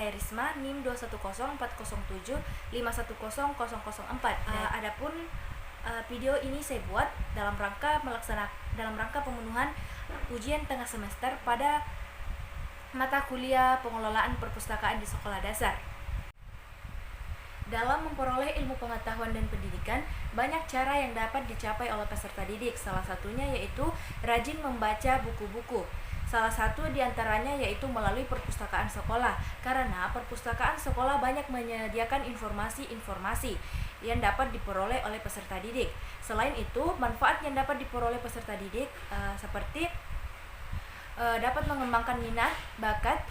saya Risma, NIM 2104075100004. Adapun video ini saya buat dalam rangka pemenuhan ujian tengah semester pada mata kuliah pengelolaan perpustakaan di sekolah dasar. Dalam memperoleh ilmu pengetahuan dan pendidikan, banyak cara yang dapat dicapai oleh peserta didik. Salah satunya yaitu rajin membaca buku-buku. Salah satu diantaranya yaitu melalui perpustakaan sekolah, karena perpustakaan sekolah banyak menyediakan informasi-informasi yang dapat diperoleh oleh peserta didik. Selain itu, manfaat yang dapat diperoleh peserta didik seperti dapat mengembangkan minat, bakat,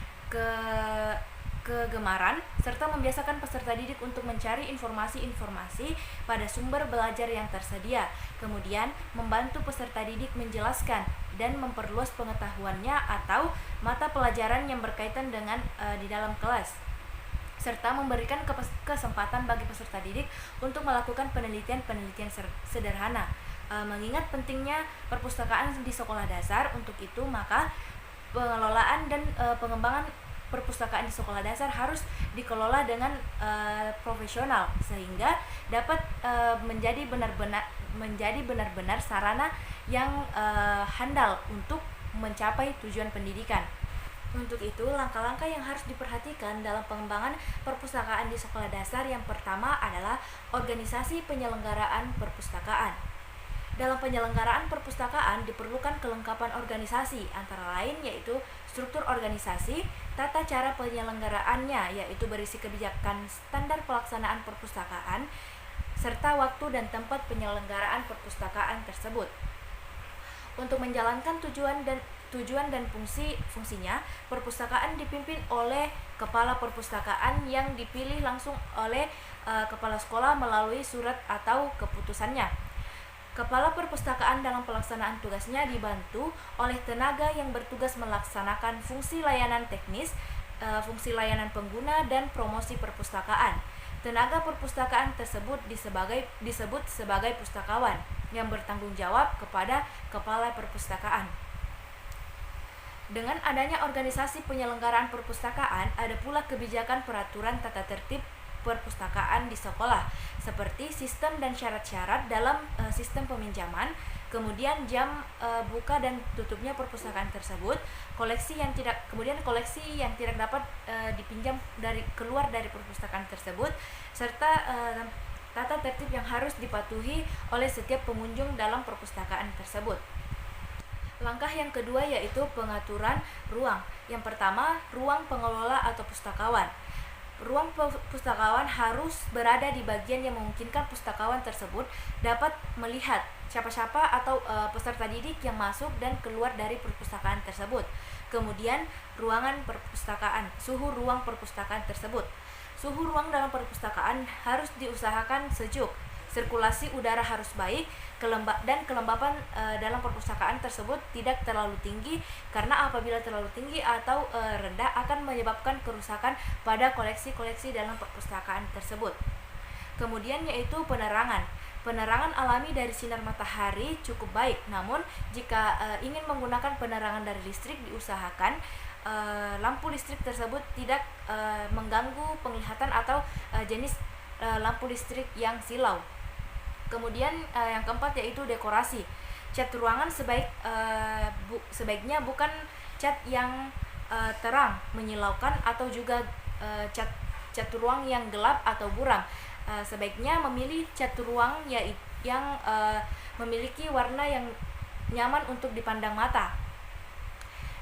kegemaran, serta membiasakan peserta didik untuk mencari informasi-informasi pada sumber belajar yang tersedia. Kemudian, membantu peserta didik menjelaskan dan memperluas pengetahuannya atau mata pelajaran yang berkaitan dengan di dalam kelas, serta memberikan kesempatan bagi peserta didik untuk melakukan penelitian-penelitian sederhana. Mengingat pentingnya perpustakaan di sekolah dasar, untuk itu maka pengelolaan dan pengembangan perpustakaan di sekolah dasar harus dikelola dengan profesional sehingga dapat menjadi benar-benar sarana yang handal untuk mencapai tujuan pendidikan. Untuk itu, langkah-langkah yang harus diperhatikan dalam pengembangan perpustakaan di sekolah dasar yang pertama adalah organisasi penyelenggaraan perpustakaan. Dalam penyelenggaraan perpustakaan diperlukan kelengkapan organisasi, antara lain yaitu struktur organisasi, tata cara penyelenggaraannya yaitu berisi kebijakan standar pelaksanaan perpustakaan, serta waktu dan tempat penyelenggaraan perpustakaan tersebut. Untuk menjalankan tujuan dan fungsinya, perpustakaan dipimpin oleh kepala perpustakaan yang dipilih langsung oleh kepala sekolah melalui surat atau keputusannya. Kepala perpustakaan dalam pelaksanaan tugasnya dibantu oleh tenaga yang bertugas melaksanakan fungsi layanan teknis, fungsi layanan pengguna, dan promosi perpustakaan. Tenaga perpustakaan tersebut disebut sebagai pustakawan yang bertanggung jawab kepada kepala perpustakaan. Dengan adanya organisasi penyelenggaraan perpustakaan, ada pula kebijakan peraturan tata tertib perpustakaan di sekolah, seperti sistem dan syarat-syarat dalam sistem peminjaman, kemudian jam buka dan tutupnya perpustakaan tersebut, koleksi yang tidak dapat dipinjam keluar dari perpustakaan tersebut, serta tata tertib yang harus dipatuhi oleh setiap pengunjung dalam perpustakaan tersebut. Langkah yang kedua yaitu pengaturan ruang. Yang pertama, ruang pengelola atau pustakawan. Ruang pustakawan harus berada di bagian yang memungkinkan pustakawan tersebut dapat melihat siapa-siapa atau peserta didik yang masuk dan keluar dari perpustakaan tersebut. Kemudian, ruangan perpustakaan, suhu ruang perpustakaan tersebut. Suhu ruang dalam perpustakaan harus diusahakan sejuk. Sirkulasi udara harus baik, dan kelembapan dalam perpustakaan tersebut tidak terlalu tinggi, karena apabila terlalu tinggi atau rendah akan menyebabkan kerusakan pada koleksi-koleksi dalam perpustakaan tersebut. Kemudian yaitu penerangan. Penerangan alami dari sinar matahari cukup baik, namun jika ingin menggunakan penerangan dari listrik diusahakan lampu listrik tersebut tidak mengganggu penglihatan atau jenis lampu listrik yang silau. Kemudian yang keempat yaitu dekorasi. Cat ruangan sebaiknya bukan cat yang terang menyilaukan atau juga cat ruang yang gelap atau buram. Sebaiknya memilih cat ruang yang memiliki warna yang nyaman untuk dipandang mata.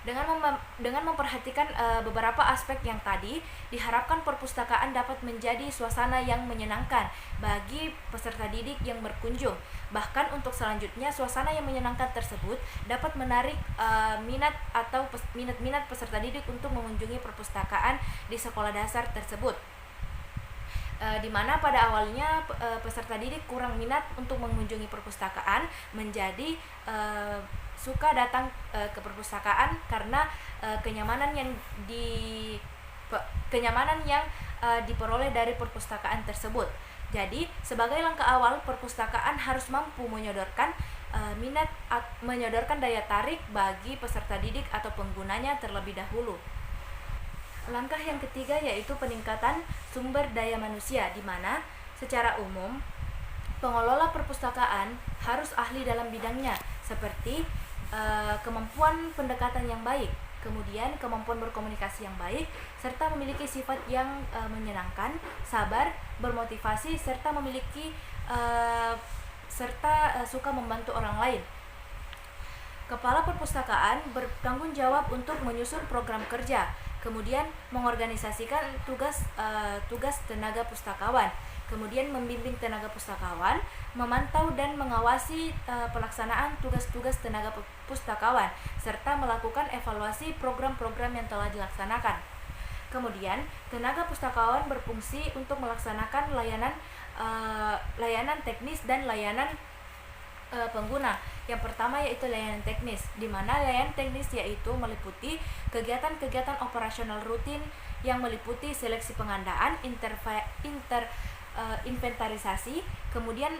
Dengan memperhatikan beberapa aspek yang tadi, diharapkan perpustakaan dapat menjadi suasana yang menyenangkan bagi peserta didik yang berkunjung. Bahkan untuk selanjutnya, suasana yang menyenangkan tersebut dapat menarik minat peserta didik untuk mengunjungi perpustakaan di sekolah dasar tersebut. Di mana pada awalnya peserta didik kurang minat untuk mengunjungi perpustakaan, menjadi suka datang ke perpustakaan karena kenyamanan yang diperoleh dari perpustakaan tersebut. Jadi, sebagai langkah awal, perpustakaan harus mampu menyodorkan menyodorkan daya tarik bagi peserta didik atau penggunanya terlebih dahulu. Langkah yang ketiga yaitu peningkatan sumber daya manusia, di mana secara umum pengelola perpustakaan harus ahli dalam bidangnya, seperti kemampuan pendekatan yang baik, kemudian kemampuan berkomunikasi yang baik, serta memiliki sifat yang menyenangkan, sabar, bermotivasi, serta memiliki suka membantu orang lain. Kepala perpustakaan bertanggung jawab untuk menyusun program kerja, kemudian mengorganisasikan tugas tenaga pustakawan, kemudian membimbing tenaga pustakawan, memantau dan mengawasi pelaksanaan tugas-tugas tenaga pustakawan, serta melakukan evaluasi program-program yang telah dilaksanakan. Kemudian, tenaga pustakawan berfungsi untuk melaksanakan layanan teknis dan layanan pengguna. Yang pertama yaitu layanan teknis, di mana layanan teknis yaitu meliputi kegiatan-kegiatan operasional rutin yang meliputi seleksi pengadaan, inventarisasi, kemudian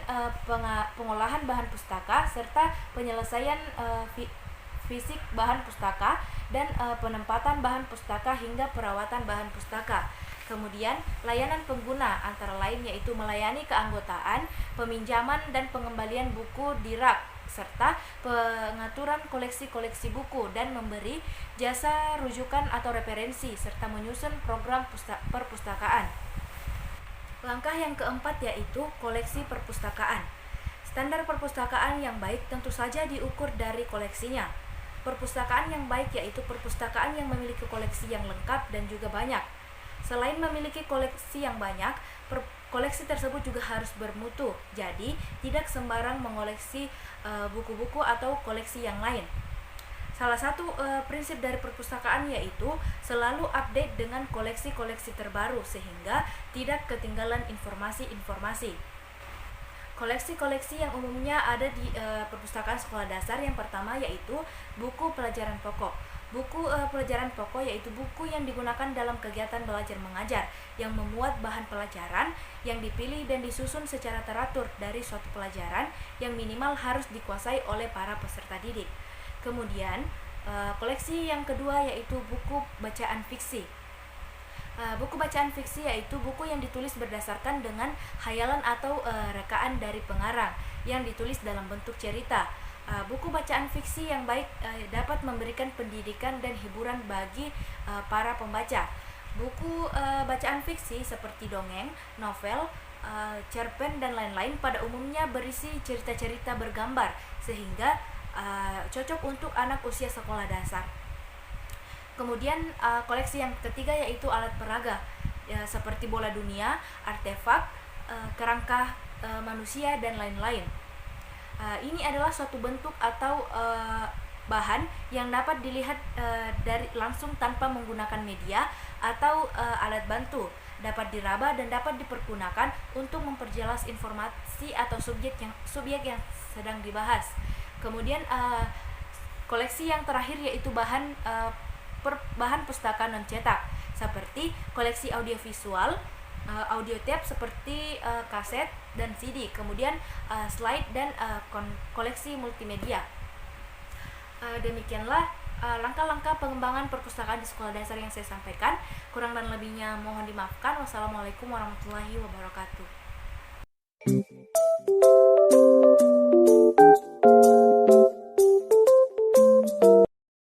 pengolahan bahan pustaka, serta penyelesaian fisik bahan pustaka dan penempatan bahan pustaka hingga perawatan bahan pustaka. Kemudian layanan pengguna antara lain yaitu melayani keanggotaan, peminjaman dan pengembalian buku di rak, serta pengaturan koleksi-koleksi buku dan memberi jasa rujukan atau referensi, serta menyusun program perpustakaan. Langkah yang keempat yaitu koleksi perpustakaan. Standar perpustakaan yang baik tentu saja diukur dari koleksinya. Perpustakaan yang baik yaitu perpustakaan yang memiliki koleksi yang lengkap dan juga banyak. Selain memiliki koleksi yang banyak, koleksi tersebut juga harus bermutu. Jadi, tidak sembarang mengoleksi buku-buku atau koleksi yang lain. Salah satu prinsip dari perpustakaan yaitu selalu update dengan koleksi-koleksi terbaru sehingga tidak ketinggalan informasi-informasi. Koleksi-koleksi yang umumnya ada di perpustakaan sekolah dasar yang pertama yaitu buku pelajaran pokok. Buku pelajaran pokok yaitu buku yang digunakan dalam kegiatan belajar mengajar yang memuat bahan pelajaran yang dipilih dan disusun secara teratur dari suatu pelajaran yang minimal harus dikuasai oleh para peserta didik. Kemudian koleksi yang kedua yaitu buku bacaan fiksi. Buku bacaan fiksi yaitu buku yang ditulis berdasarkan dengan hayalan atau rekaan dari pengarang yang ditulis dalam bentuk cerita. Buku bacaan fiksi yang baik dapat memberikan pendidikan dan hiburan bagi para pembaca. Buku bacaan fiksi seperti dongeng, novel, cerpen dan lain-lain pada umumnya berisi cerita-cerita bergambar sehingga cocok untuk anak usia sekolah dasar. Kemudian koleksi yang ketiga yaitu alat peraga seperti bola dunia, artefak, kerangka manusia dan lain-lain. Ini adalah suatu bentuk atau bahan yang dapat dilihat dari langsung tanpa menggunakan media atau alat bantu, dapat diraba dan dapat dipergunakan untuk memperjelas informasi atau subjek yang sedang dibahas. Kemudian koleksi yang terakhir yaitu bahan pustaka non cetak seperti koleksi audiovisual, audio tape seperti kaset dan CD, kemudian slide dan koleksi multimedia. Demikianlah langkah-langkah pengembangan perpustakaan di sekolah dasar yang saya sampaikan. Kurang dan lebihnya mohon dimaafkan. Wassalamualaikum warahmatullahi wabarakatuh.